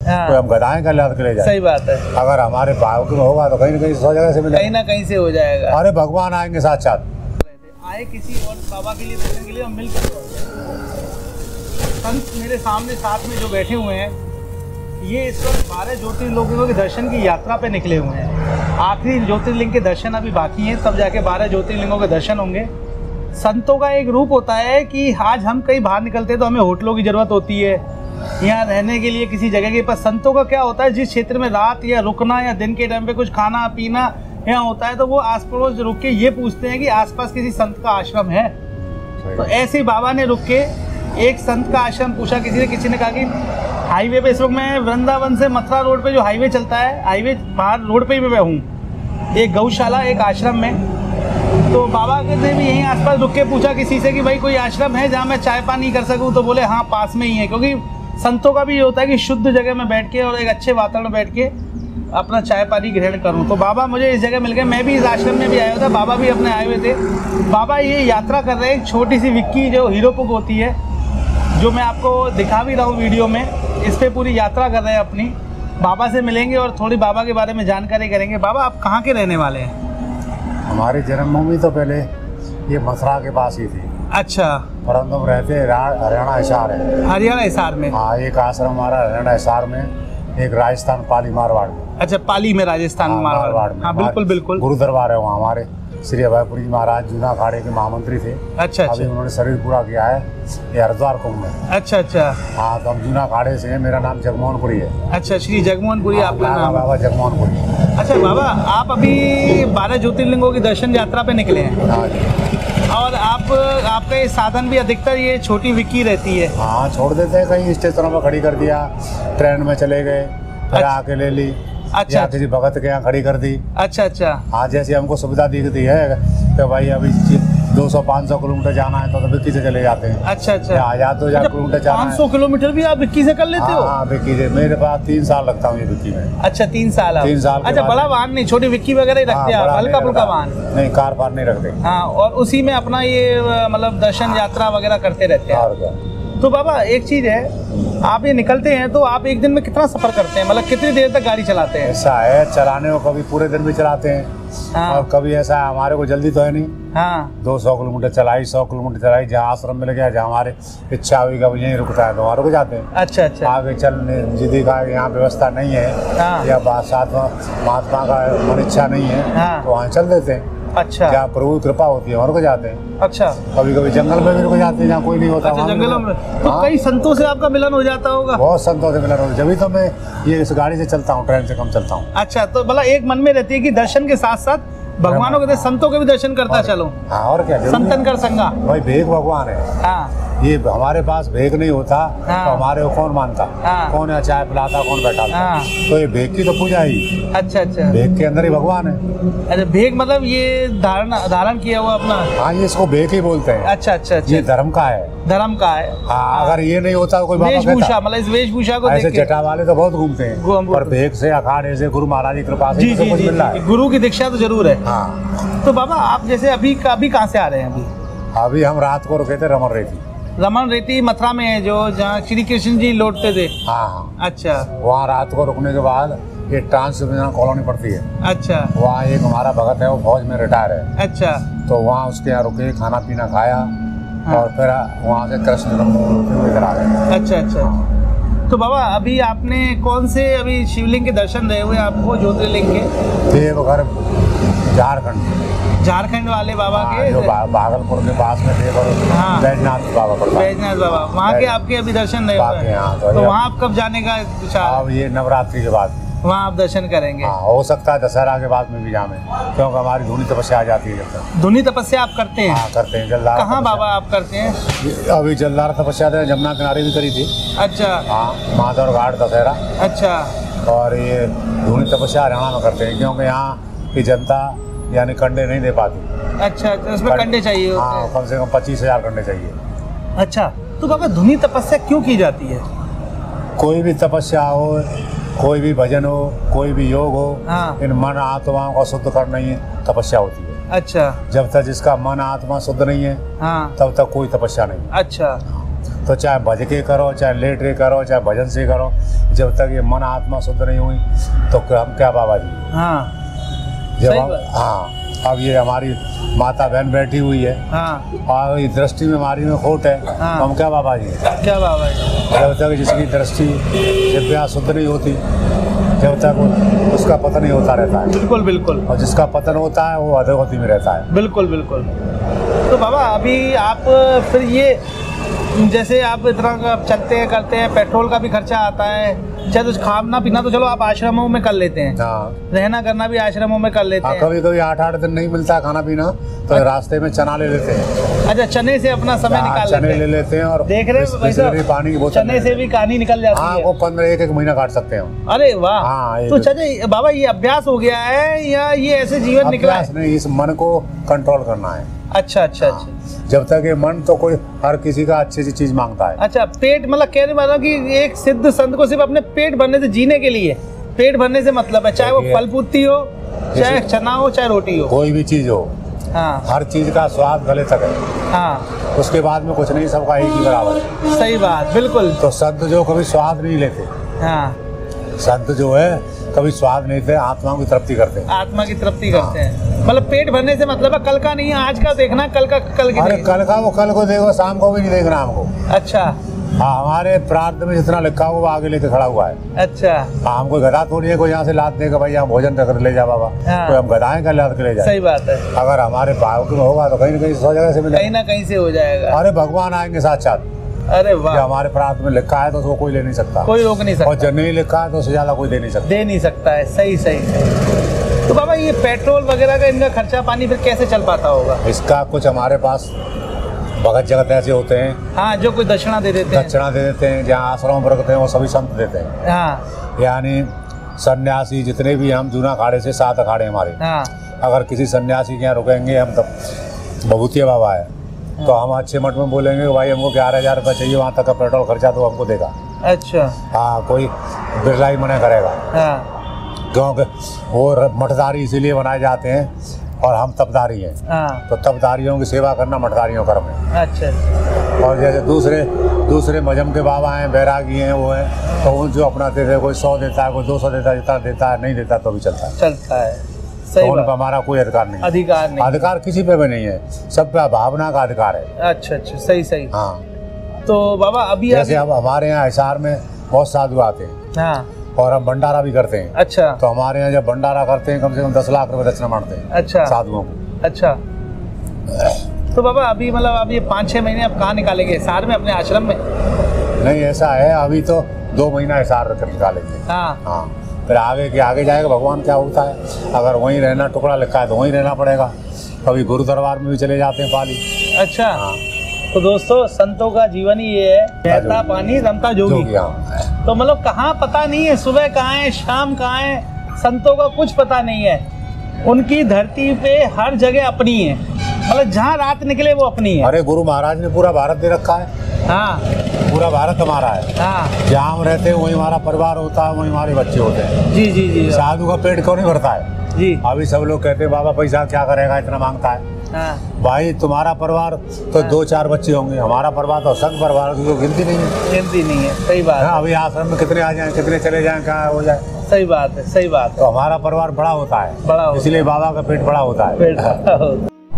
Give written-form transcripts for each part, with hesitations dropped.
कोई हम गधाएं कर ले जाए। सही बात है। अगर हमारे भाव में होगा तो कहीं ना कहीं 100 जगह से मिलेगा, कहीं ना कहीं से हो जाएगा। अरे भगवान आएंगे साथ साथ। आए किसी और बाबा के लिए दर्शन के लिए हम मिल कर संत मेरे सामने साथ में जो बैठे हुए हैं, ये इस वक्त 12 ज्योतिर्लिंगों के दर्शन की यात्रा पे निकले हुए हैं। आखिरी ज्योतिर्लिंग के दर्शन अभी बाकी हैं, तब जाके 12 ज्योतिर्लिंगों के दर्शन होंगे। संतों का एक रूप होता है कि आज हम कहीं बाहर निकलते हैं तो हमें होटलों की ज़रूरत होती है, यहाँ रहने के लिए किसी जगह के पास। संतों का क्या होता है, जिस क्षेत्र में रात या रुकना या दिन के टाइम पे कुछ खाना पीना यहाँ होता है तो वो आस पड़ोस रुक के ये पूछते हैं कि आसपास किसी संत का आश्रम है। तो ऐसे ही बाबा ने रुक के एक संत का आश्रम पूछा। किसी ने कहा कि हाईवे पे, इस वक्त मैं वृंदावन से मथुरा रोड पे जो हाईवे चलता है, हाईवे बाहर रोड पे ही मैं हूँ, एक गौशाला एक आश्रम में। तो बाबा ने भी यहीं आसपास रुक के पूछा किसी से कि भाई कोई आश्रम है जहाँ मैं चाय पानी कर सकूँ, तो बोले हाँ पास में ही है। क्योंकि संतों का भी ये होता है कि शुद्ध जगह में बैठ के और एक अच्छे वातावरण में बैठ के अपना चाय पानी ग्रहण करूँ। तो बाबा मुझे इस जगह मिल गए। मैं भी इस आश्रम में भी आया था, बाबा भी अपने आए हुए थे। बाबा ये यात्रा कर रहे हैं, एक छोटी सी विक्की जो हीरो पुक होती है, जो मैं आपको दिखा भी रहा हूँ वीडियो में, इस पर पूरी यात्रा कर रहे हैं अपनी। बाबा से मिलेंगे और थोड़ी बाबा के बारे में जानकारी करेंगे। बाबा आप कहाँ के रहने वाले हैं? हमारी जन्मभूमि तो पहले ये मथुरा के पास ही थी। अच्छा। परंतु हम रहते हरियाणा हिसार है। हरियाणा हिसार में? हाँ, एक आश्रम हमारा हरियाणा हिसार में, एक राजस्थान पाली मारवाड़ में। अच्छा, पाली में, राजस्थान मारवाड़ में। हाँ बिल्कुल बिल्कुल। गुरु दरबार है वहाँ हमारे। श्री अभयपुरी जी महाराज जूना अखाड़े के महामंत्री थे। अच्छा। अभी उन्होंने शरीर पूरा किया है ये हरिद्वार कुंभ में। अच्छा अच्छा। हाँ, तो हम जूना अखाड़े से हैं। मेरा नाम जगमोहनपुरी है। अच्छा, श्री जगमोहनपुरी आपका नाम? बाबा जगमोहनपुरी। अच्छा बाबा, आप अभी 12 ज्योतिर्लिंगों की दर्शन यात्रा पे निकले हैं। हाँ जी। और आपका ये साधन भी अधिकतर ये छोटी विक्की रहती है? हाँ, छोड़ देते हैं, कहीं स्टेशनों पर खड़ी कर दिया, ट्रेन में चले गए, फिर आके ले ली। अच्छा। किसी भगत के यहाँ खड़ी कर दी। अच्छा अच्छा। हाँ, जैसे हमको सुविधा दिखती है तो भाई अभी 200-500 किलोमीटर जाना है तो विक्की से चले जाते हैं। अच्छा अच्छा। या तो किलोमीटर जाना है। 500 किलोमीटर भी आप विक्की से कर लेते हो? हाँ, विक्की से। मेरे पास 3 साल लगता हूँ ये विक्की में। अच्छा, 3 साल? 3 साल। अच्छा, बड़ा वाहन नहीं, छोटी विक्की वगैरह ही रखते हैं आप? हल्का फुल्का वाहन नहीं, कार पार नहीं रखते। हाँ, और उसी में अपना ये मतलब दर्शन यात्रा वगैरह करते रहते हैं। तो बाबा एक चीज है, आप ये निकलते हैं तो आप एक दिन में कितना सफर करते हैं, मतलब कितनी देर तक गाड़ी चलाते हैं? ऐसा है, चलाने को कभी पूरे दिन भी चलाते हैं। हाँ। और कभी ऐसा है, हमारे को जल्दी तो है नहीं। हाँ। 200 किलोमीटर चलाई, 100 किलोमीटर चलाई, जहाँ आश्रम मिल गया, जहाँ हमारे इच्छा हुई कभी यहीं रुकता है तो वहाँ रुक जाते हैं। अच्छा अच्छा। आगे चलने जिदी का यहाँ व्यवस्था नहीं है। हाँ। या साथ में महात्मा का मन इच्छा नहीं है। हाँ। तो वहाँ चल देते हैं। अच्छा। जहाँ प्रभु कृपा होती है वहाँ रुक जाते हैं। अच्छा। कभी कभी जंगल में भी रुक जाते हैं जहाँ कोई नहीं होता। अच्छा, जंगलों में तो कई संतों से आपका मिलन हो जाता होगा? बहुत संतों से मिलन होता है, जब तो मैं ये इस गाड़ी से चलता हूँ, ट्रेन से कम चलता हूँ। अच्छा, तो मतलब एक मन में रहती है कि दर्शन के साथ साथ भगवानों के संतों के भी दर्शन करता चलो। हाँ, और क्या, संतन कर संगा भाई, भेग भगवान है। हाँ। ये हमारे पास भेग नहीं होता। हाँ। तो हमारे को कौन मानता? हाँ। कौन है चाय पिलाता, कौन बैठाता? हाँ। तो ये भेग की तो पूजा ही। अच्छा अच्छा। भेग के अंदर ही भगवान है। अच्छा, भेग मतलब ये धारण किया हुआ अपना? हाँ, ये इसको भेग ही बोलते हैं। अच्छा अच्छा अच्छा। ये धर्म का है। धर्म का है। हाँ, अगर ये नहीं होता तो कोई वेशभूषा, मतलब इस वेशभूषा को ऐसे जटा वाले तो बहुत घूमते हैं, पर भेग से अखाड़े से गुरु महाराज की कृपा से सब कुछ मिल रहा है। गुरु की दीक्षा तो जरूर है। हाँ। तो बाबा आप जैसे अभी कहाँ से आ रहे हैं? अभी हम रात को रुके थे रमन रेती मथुरा में है, जो जहाँ श्री कृष्ण जी लौटते थे। हाँ। अच्छा। वहाँ रात को रुकने के बाद ये ट्रांसमिशन कॉलोनी पड़ती है। अच्छा। वहाँ एक हमारा भगत है, वो फौज में रिटायर है। अच्छा। तो वहाँ उसके यहाँ रुके, खाना पीना खाया। हाँ। और फिर वहाँ से कृष्ण जन्मभूमि इधर आ गए। अच्छा अच्छा। तो बाबा अभी आपने कौन से अभी शिवलिंग के दर्शन रहे हुए आपको, ज्योतिर्लिंग के? देवघर, झारखंड वाले बाबा के, जो भागलपुर के पास में थे। हाँ। बैजनाथ बाबा पड़ता है। बैजनाथ बाबा, वहाँ के आपके अभी दर्शन रहे हुए हैं? तो वहाँ आप कब जाने का विचार? अब ये नवरात्रि के बाद वहाँ आप दर्शन करेंगे? हाँ, हो सकता है दशहरा के बाद में भी जाए, क्योंकि हमारी धुनी तपस्या आ जाती है जब तक। धुनी तपस्या आप करते हैं? हाँ, करते हैं। जलदार कहाँ बाबा आप करते हैं? अभी जलदार तपस्या जमुना किनारे भी करी थी। अच्छा। हाँ, माधव घाट दशहरा। अच्छा। और ये धुनी तपस्या हरियाणा में करते हैं, क्योंकि यहाँ की जनता यानी कंडे नहीं दे पाती। अच्छा, तो उसमें कंडे चाहिए? हाँ, कम से कम 25,000 कंडे चाहिए। अच्छा, तो बाबा धुनी तपस्या क्यों की जाती है? कोई भी तपस्या हो, कोई भी भजन हो, कोई भी योग हो। हाँ। इन मन आत्माओं को शुद्ध करना ही तपस्या होती है। अच्छा। जब तक जिसका मन आत्मा शुद्ध नहीं है, हाँ, तब तक कोई तपस्या नहीं। अच्छा। तो चाहे भज के करो, चाहे लेट के करो, चाहे भजन से करो, जब तक ये मन आत्मा शुद्ध नहीं हुई तो हम क्या बाबा जी। हाँ जब हम, हाँ अब ये हमारी माता बहन बैठी हुई है, हाँ, और ये दृष्टि में हमारी में खोट है, हाँ, तो हम क्या बाबा जी। क्या बाबा जी। जब तक जिसकी दृष्टि दिव्या शुद्ध नहीं होती, जब तक उसका पतन नहीं होता रहता है। बिल्कुल बिल्कुल। और जिसका पतन होता है वो अधोगति में रहता है। बिल्कुल बिल्कुल। तो बाबा अभी आप फिर ये जैसे आप इतना चलते हैं करते हैं, पेट्रोल का भी खर्चा आता है, चाहे तो खाना पीना तो चलो आप आश्रमों में कर लेते हैं, रहना करना भी आश्रमों में कर लेते हैं। कभी कभी 8-8 दिन नहीं मिलता है खाना पीना, तो रास्ते में चना ले लेते हैं। अच्छा, चने से अपना समय निकाल चने ले लेते हैं। और देख रहे हैं पानी की बोतल, चने से भी कहानी निकल जाती है। वो 15-1 महीना काट सकते हैं। अरे वाह। हाँ, तो चाचा बाबा ये अभ्यास हो गया है या ये ऐसे जीवन निकला है? नहीं, इस मन को कंट्रोल करना है। अच्छा अच्छा अच्छा। जब तक ये मन तो कोई हर किसी का अच्छी सी चीज मांगता है। अच्छा, पेट मतलब कहने वाला कि एक सिद्ध संत को सिर्फ अपने पेट भरने से, जीने के लिए पेट भरने से मतलब है, चाहे वो फल पूर्ति हो, चाहे चना हो, चाहे रोटी हो, कोई भी चीज हो। हाँ, हर चीज का स्वाद गले तक है। हाँ, उसके बाद में कुछ नहीं, सबका एक ही बराबर है। सही बात, बिल्कुल। तो संत जो कभी स्वाद नहीं लेते, हाँ, संत जो है कभी स्वाद नहीं थे, आत्मा की तृप्ति करते हैं। आत्मा की तृप्ति करते हैं। मतलब पेट भरने से मतलब है कल का नहीं है, आज का देखना, कल का कल की। अरे कल का वो कल को देखो, शाम को भी नहीं देखना हमको। अच्छा। हाँ, हमारे प्रार्थ में जितना लिखा हुआ वो आगे लेके खड़ा हुआ है। अच्छा। हाँ, हमको गधा थोड़ी है कोई यहाँ से लाद देगा भाई यहाँ भोजन कर ले जा बाबा। हाँ। कोई हम गधाएं का लाद के ले जाए। सही बात है। अगर हमारे भाव में होगा तो कहीं ना कहीं 100 जगह से मिलेगा, कहीं ना कहीं से हो जाएगा। अरे भगवान आएंगे साक्षात। अरे वाह। जो हमारे प्रार्थ में लिखा है तो उसको कोई ले नहीं सकता, कोई रोक नहीं सकता। और जो नहीं लिखा है तो उससे ज्यादा कोई दे नहीं सकता है। सही सही सही। तो बाबा ये पेट्रोल वगैरह का इनका खर्चा पानी फिर कैसे चल पाता होगा? इसका कुछ हमारे पास भगत जगत ऐसे होते हैं, हाँ, जो कोई दक्षिणा दे देते हैं। दक्षिणा दे देते हैं, जहाँ आश्रम पर रखते हैं वो सभी संत देते हैं। हाँ। यानी सन्यासी जितने भी, हम जूना अखाड़े से 7 अखाड़े हमारे। हाँ। अगर किसी सन्यासी के यहाँ रुकेंगे हम, तब भभूतिया बाबा है, तो हम अच्छे मठ में बोलेंगे भाई हमको 11,000 रुपये चाहिए, वहाँ तक का पेट्रोल खर्चा तो हमको देगा। अच्छा। हाँ, कोई बिरला ही मना करेगा। हाँ। क्योंकि वो मठदारी इसीलिए बनाए जाते हैं और हम तपदारी हैं। हाँ। तो तपदारियों की सेवा करना मठदारियों का कर्म है। अच्छा। और जैसे दूसरे मजहब के बाबा हैं, बैरागी हैं, वो हैं, तो उन जो अपना देते हैं, कोई 100 देता है, कोई 200 देता है, जितना देता है, नहीं देता तो भी चलता है। सही तो उन पर हमारा कोई अधिकार नहीं। अधिकार किसी पे भी नहीं है, सब पे भावना का अधिकार है। अच्छा अच्छा, सही सही। हाँ। तो बाबा अभी जैसे अब हमारे यहाँ हिसार में बहुत साधु आते हैं। हाँ। और हम भंडारा भी करते हैं। अच्छा। तो हमारे यहाँ जब भंडारा करते हैं कम से कम 10 लाख रुपए दक्षिणा मांगते हैं। अच्छा। साधुओं को। अच्छा। तो बाबा अभी मतलब अब ये 5-6 महीने आप कहाँ निकालेंगे? हिसार में, अपने आश्रम में? नहीं, ऐसा है, अभी तो 2 महीना हिसार रख निकालेंगे। हाँ। हाँ, फिर आगे जाएगा, भगवान क्या होता है। अगर वहीं रहना, टुकड़ा लिखा है तो वहीं रहना पड़ेगा। कभी गुरु दरबार में भी चले जाते हैं पाली। अच्छा। हाँ। तो दोस्तों, संतों का जीवन ही ये है, बहता पानी रमता जोगी। तो मतलब कहाँ पता नहीं है, सुबह कहाँ है, शाम कहाँ है, संतों का कुछ पता नहीं है। उनकी धरती पे हर जगह अपनी है, मतलब जहाँ रात निकले वो अपनी है। अरे गुरु महाराज ने पूरा भारत दे रखा है। हाँ। पूरा भारत हमारा है। हाँ। जहाँ हम रहते हैं वहीं हमारा परिवार होता है, वहीं हमारे बच्चे होते हैं। जी जी जी। साधु का पेट क्यों नहीं भरता है? जी। अभी सब लोग कहते हैं बाबा पैसा क्या करेगा, इतना मांगता है। हाँ। भाई तुम्हारा परिवार तो 2-4 बच्चे होंगे, हमारा परिवार तो संघ परिवार की गिनती नहीं है। गिनती नहीं है। सही बात है। अभी आश्रम में कितने आ जाए, कितने चले जाए, क्या हो जाए। सही बात है, सही बात है। तो हमारा परिवार बड़ा होता है, इसलिए बाबा का पेट बड़ा होता है।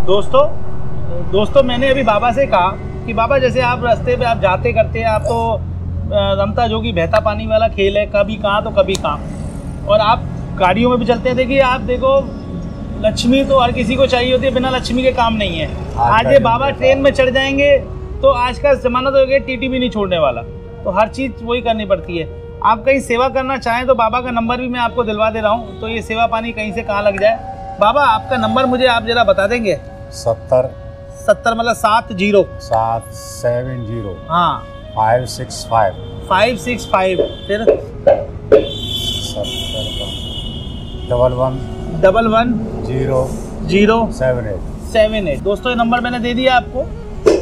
दोस्तों मैंने अभी बाबा से कहा कि बाबा जैसे आप रास्ते पे आप जाते करते हैं, आप तो रमता जोगी बहता पानी वाला खेल है, कभी कहाँ तो कभी कहाँ, और आप गाड़ियों में भी चलते हैं। देखिए आप देखो, लक्ष्मी तो हर किसी को चाहिए होती है, बिना लक्ष्मी के काम नहीं है। आज ये बाबा ट्रेन में चढ़ जाएंगे तो आज का जमाना तो टीटी भी नहीं छोड़ने वाला, तो हर चीज़ वही करनी पड़ती है। आप कहीं सेवा करना चाहें तो बाबा का नंबर भी मैं आपको दिलवा दे रहा हूँ, तो ये सेवा पानी कहीं से कहाँ लग जाए। बाबा आपका नंबर मुझे आप जरा बता देंगे? 70 मतलब 70 770 हाँ 565 फिर 11 0 78। दोस्तों ये नंबर मैंने दे दिया आपको।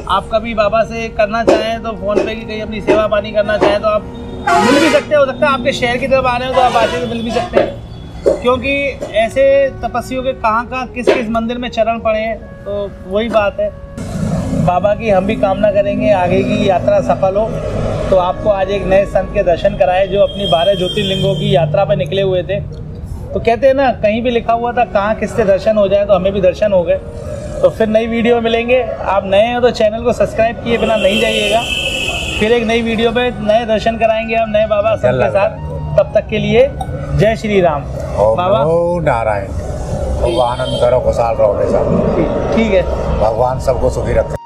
आप कभी बाबा से करना चाहें तो फोन पे की कहीं अपनी सेवा पानी करना चाहें तो आप मिल भी सकते हो सकता है आपके शहर की तरफ आ रहे हो तो आप आते मिल भी सकते हैं, क्योंकि ऐसे तपस्वियों के कहाँ किस मंदिर में चरण पड़े हैं, तो वही बात है। बाबा की हम भी कामना करेंगे आगे की यात्रा सफल हो। तो आपको आज एक नए संत के दर्शन कराए जो अपनी 12 ज्योतिर्लिंगों की यात्रा पर निकले हुए थे। तो कहते हैं ना, कहीं भी लिखा हुआ था कहाँ किससे दर्शन हो जाए, तो हमें भी दर्शन हो गए। तो फिर नई वीडियो में मिलेंगे। आप नए हैं तो चैनल को सब्सक्राइब किए बिना नहीं जाइएगा। फिर एक नई वीडियो में नए दर्शन कराएंगे हम नए बाबा संत के साथ। तब तक के लिए जय श्री राम। बाबा नारायण। आनंद करो, खुशहाल रहो हमेशा। ठीक है। भगवान सबको सुखी रखे।